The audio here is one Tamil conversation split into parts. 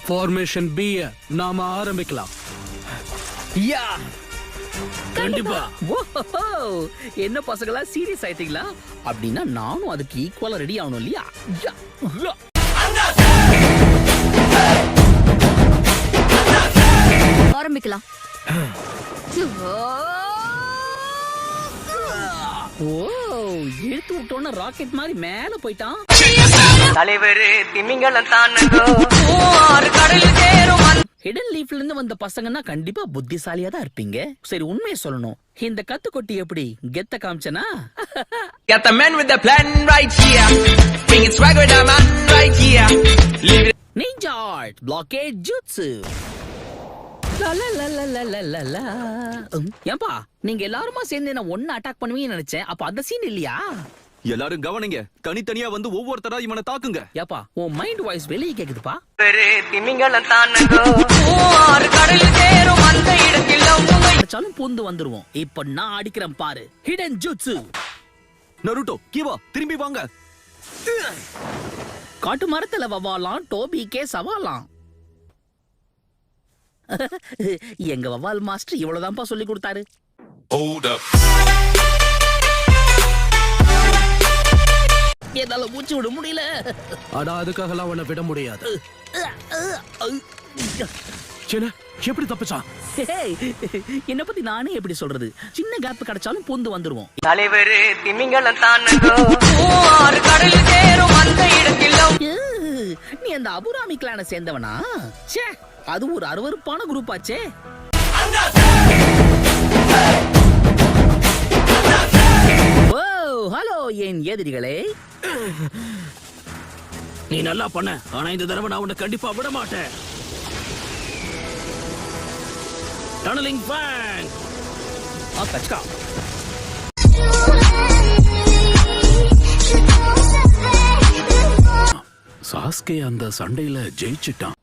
ஃபார்மேஷன் பி நாம ஆரம்பிக்கலாம். யா கண்டிப்பா. ஓஹோ, என்ன பசங்களா சீரியஸ் ஆயிட்டீங்களா? அப்படின்னா நானும் அதுக்கு ஈக்குவலா ரெடி ஆகணும் இல்லையா? யா, யா. ஆரம்பிக்கலாம். ஓ, இழுத்து விட்டோன்னு ராக்கெட் மாதிரி மேல போயிட்டான். தலைவர் திமிங்கலம் தானங்கோ ஆறு கடலில் சேரும் ஹிடன் லீஃப்ல இருந்து வந்த பசங்கன்னா கண்டிப்பா புத்திசாலியா தான் இருப்பீங்க. சரி, உண்மையை சொல்லணும், இந்த கத்துக்கொட்டி எப்படி கெத்த காமிச்சனா? Got the man with the plan right here. Bring it swag with the man right here. Leave it. Ninja art blockade jutsu. ஏன்பா நீங்க எல்லாருமா சேர்ந்து என்ன ஒன்னு அட்டாக் பண்ணுவீங்கன்னு நினைச்சேன். அப்ப அந்த சீன் இல்லையா? எல்லாரும் கவனிங்க, தனித்தனியா வந்து ஒவ்வொருத்தரா இவனை தாக்குங்க. ஏப்பா உன் மைண்ட் வாய்ஸ் வெளியே கேக்குதுப்பா. திமிங்கலம் தானங்கோ ஆறு கடலில் சேரும் அந்த இடத்தில் அடிச்சாலும் பூந்து வந்துருவோம். இப்ப நான் அடிக்கிறேன் பாரு, ஹிடன் ஜூட்ஸு. நருட்டோ, கீவா, திரும்பி வாங்க. காட்டு மரத்துல வவாலாம், டோபிக்கே சவாலாம். எங்க வவால் மாஸ்டர் இவ்வளவுதான்ப்பா சொல்லி கொடுத்தாரு. என்னால மூச்சு விட முடியல. ஆனா அதுக்காகலாம் அவனை விட முடியாது. சின்ன எப்படி தப்பிச்சான்? என்ன பத்தி நானே எப்படி சொல்றது? சின்ன கேப் கிடைச்சாலும் பூந்து வந்துருவோம். தலைவர் திமிங்கலம் தானங்கோ ஆறு கடலில் சேரும் அந்த இடத்தில் நீ அந்த அபுராமி கிளானை சேர்ந்தவனா? ச்சே, அது ஒரு அருவருப்பான குரூப் ஆச்சே. ஓ, ஹலோ என் எதிரிகளே. நீ நல்லா பண்ண, ஆனா இந்த தடவை நான் உன்னை கண்டிப்பா விட மாட்டேன். Tunnelling FAANG. கச்கா. சாஸ்கே அந்த சண்டையில ஜெயிச்சிட்டான்.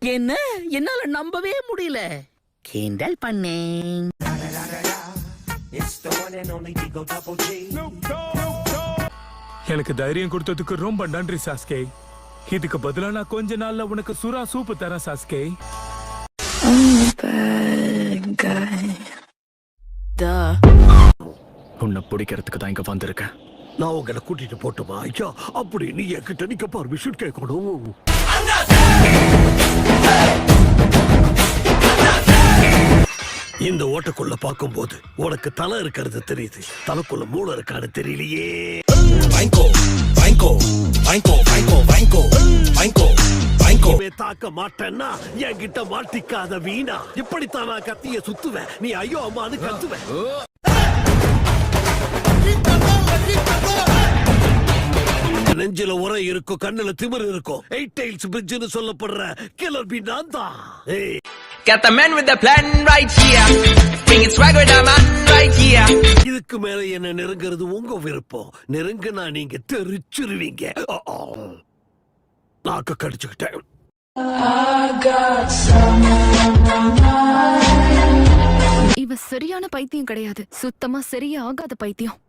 என்ன, என்னால நம்பவே முடியல. கிண்டல் பண்ணேன். எனக்கு தைரியம் கொடுத்ததுக்கு ரொம்ப நன்றி சாஸ்கே. இதுக்கு பதிலா நான் கொஞ்ச நாள்ல உனக்கு சுறா சூப்பு தரேன் சாஸ்கே. உன்னை பிடிக்கிறதுக்கு தான் இங்க வந்திருக்கேன். நான் உங்களை கூட்டிட்டு போட்டுமா? ஐயா, அப்படி நீ என்கிட்ட நிக்க பர்மிஷன் கேட்கணும். இந்த ஓட்டக்குள்ள பாக்கும்போது உனக்கு தலை இருக்கிறது தெரியுது, தலைக்குள்ள மூளை இருக்கான்னு தெரியலையே. தாக்க மாட்டேன்னா என்கிட்ட மாட்டிக்காத வீணா. இப்படித்தான் நான் கத்திய சுத்துவேன், நீ ஐயோ அம்மான்னு கத்துவேன். நெஞ்சில உரை இருக்கும், கண்ணுல திமிரு இருக்கும். 8 டைல்ஸ் பிரிட்ஜ்னு சொல்லப்படுற கில்லர் பி நான் தான். Got the man with the plan right here. Bring it swag with the man right here. இதுக்கு மேல என்ன நெருங்கிறது உங்க விருப்பம். நெருங்கினா நீங்க தெரிச்சிருவீங்க. நாக்க கடிச்சுக்கிட்டேன். இவ சரியான பைத்தியம் கிடையாது, சுத்தமா சரியா ஆகாத பைத்தியம்.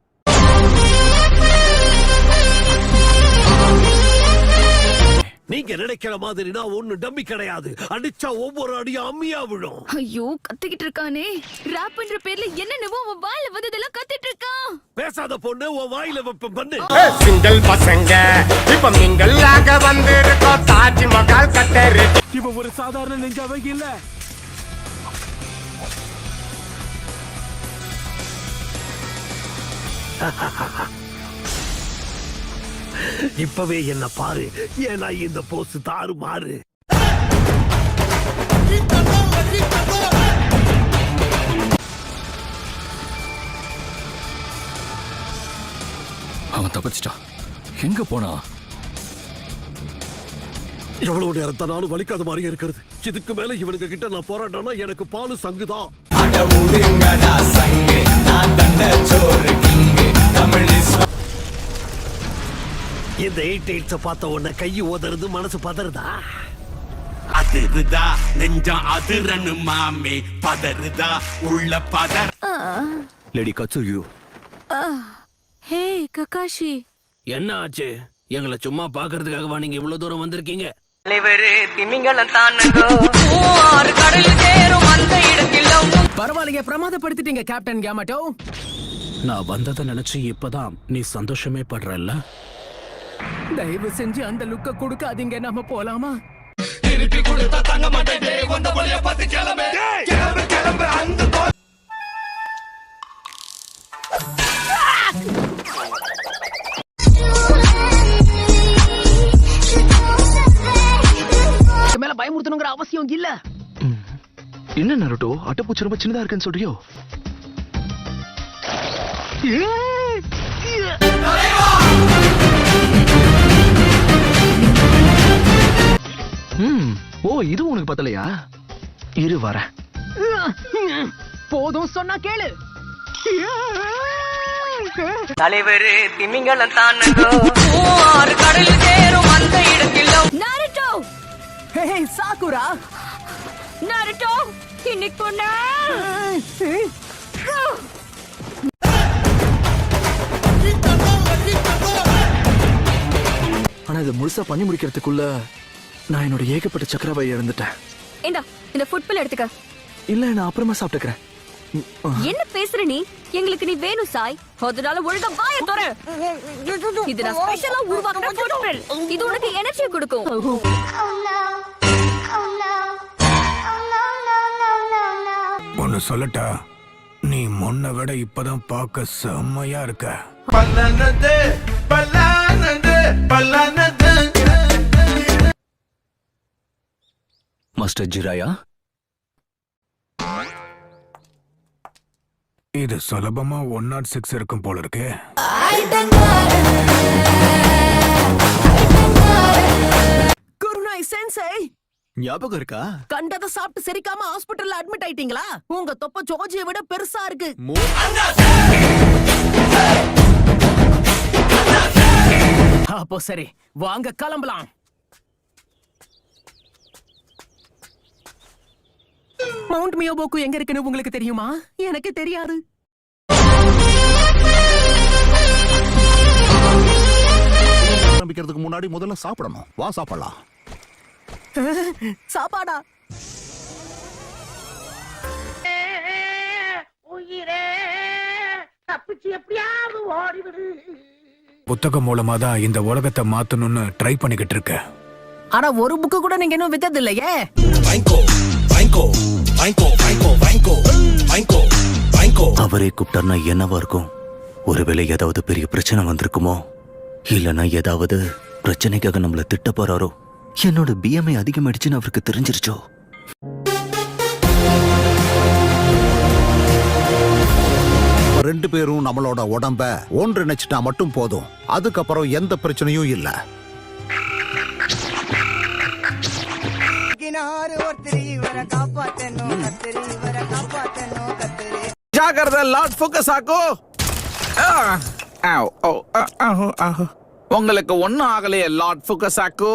நீங்க நினைக்கிற மாதிரி நான் ஒண்ணு டம்மி கிடையாது. அடிச்சா ஒவ்வொரு அடியும் அம்மியா விழும். ஐயோ, கத்திக்கிட்டு இருக்கானே. ராப் பண்ற பேர்ல என்னென்னவோ அவன் வாயில வந்ததெல்லாம் கத்திட்டு இருக்கான். பேசாத பொண்ணு, உன் வாயில வெப்பம் பண்ணு. சிங்கிள் பசங்க இப்ப மிங்கல் ஆக வந்திருக்கோம். தாஜ்மஹால் கட்டரு. இவன் ஒரு சாதாரண நெஞ்சாவே இல்ல. இப்பவே என்ன பாரு, ஏன்னா இந்த போஸ் தாறு மாறு. அவன் தப்பிச்சிட்டான். எங்க போனா? எவ்வளவு நேரம் தானாலும் வலிக்காத மாதிரி இருக்கிறது. இதுக்கு மேல இவனுக்கு கிட்ட நான் போராட்டம்னா எனக்கு பாலு சங்குதான். இந்த 8 டைல்ஸ பார்த்த உடனே கை ஓதறது, மனசு பதறுதா? அதிருதா நெஞ்சம் அதிரனு மாமே, பதறுதா உள்ள பதற. லேடி கட்சுயூ. ஹே ககாஷி, என்ன ஆச்சு? எங்களை சும்மா பாக்குறதுக்காகவா நீங்க இவ்வளவு தூரம் வந்திருக்கீங்க? பரவாயில்லைங்க, பிரமாதப்படுத்திட்டீங்க கேப்டன் கேமட்டோ. நான் வந்ததை நினைச்சு இப்பதான் நீ சந்தோஷமே படுறல்ல? தயவு செஞ்சு அந்த லுக்க கொடுக்காதீங்க, நாம போலாமா? மேல பயமுறுத்தணுங்கிற அவசியம் இல்ல. என்ன நருட்டோ, அட்டைப்பூச்சி ரொம்ப சின்னதா இருக்குன்னு சொல்றியோ? ஓ, இது உனக்கு பத்தலையா? இரு வரேன். போதும் சொன்னா கேளு. நாருட்டோ, சாக்குரா, நாருட்டோ, இன்னைக்கு பொண்ணா. ஆனா இதை முழுசா பண்ணி முடிக்கிறதுக்குள்ள நான் என்னோட ஏகப்பட்ட சக்கரவை இழந்துட்டேன். இந்த ஃபுட்பால் எடுத்துக்க. இல்ல, நான் அப்புறமா சாப்பிட்டுக்கிறேன். என்ன பேசுற நீ? எங்களுக்கு நீ வேணும் சாய், அதனால ஒழுங்கா வாய தர. இது நான் ஸ்பெஷலா உருவாக்குற ஃபுட்பால். இது உனக்கு எனர்ஜி கொடுக்கும். ஒன்னு சொல்லட்டா, நீ முன்ன விட இப்பதான் பார்க்க செம்மையா இருக்க. மாஸ்டர் ஜிராயா, இது சுலபமா 106 இருக்கும் போல இருக்கு. குருநாய் சென்சை, ஞாபகம் இருக்கா? கண்டத சாப்பிட்டு செரிக்காம ஹாஸ்பிடல்ல அட்மிட் ஆயிட்டீங்களா? உங்க தொப்ப ஜோஜியை விட பெருசா இருக்கு. அப்போ சரி, வாங்க கிளம்பலாம். மவுண்ட் மியோபோக்கு எங்க இருக்குன்னு உங்களுக்கு தெரியுமா? எனக்கு தெரியாது. ஆரம்பிக்கிறதுக்கு முன்னாடி முதல்ல சாப்பிடணும். வா சாப்பிடலாம். சாப்பாடா? புத்தகம் மூலமா தான் இந்த உலகத்தை மாத்தணும்னு ட்ரை பண்ணிக்கிட்டு இருக்க. ஆனா ஒரு புக்கு கூட நீங்க இன்னும் வித்தது இல்லையே. அவரே கூப்பிட்டார்னா என்னவா இருக்கும்? ஒருவேளை ஏதாவது பெரிய பிரச்சனை வந்திருக்குமோ? இல்லனா ஏதாவது பிரச்சனைக்காக நம்மள திட்ட போறாரோ? என்னோட பிஎம்ஐ அதிகமாயிடுச்சுன்னு அவருக்கு தெரிஞ்சிருச்சோ? ரெண்டு பேரும் நம்மளோட உடம்ப ஒன்றிணைச்சிட்டா மட்டும் போதும். அதுக்கப்புறம் எந்த பிரச்சனையும் இல்ல. ஜாகிரதை, லார்ட் ஃபுகசாகோ. உங்களுக்கு ஒன்னும் ஆகலையே லார்ட் ஃபுகசாகோ.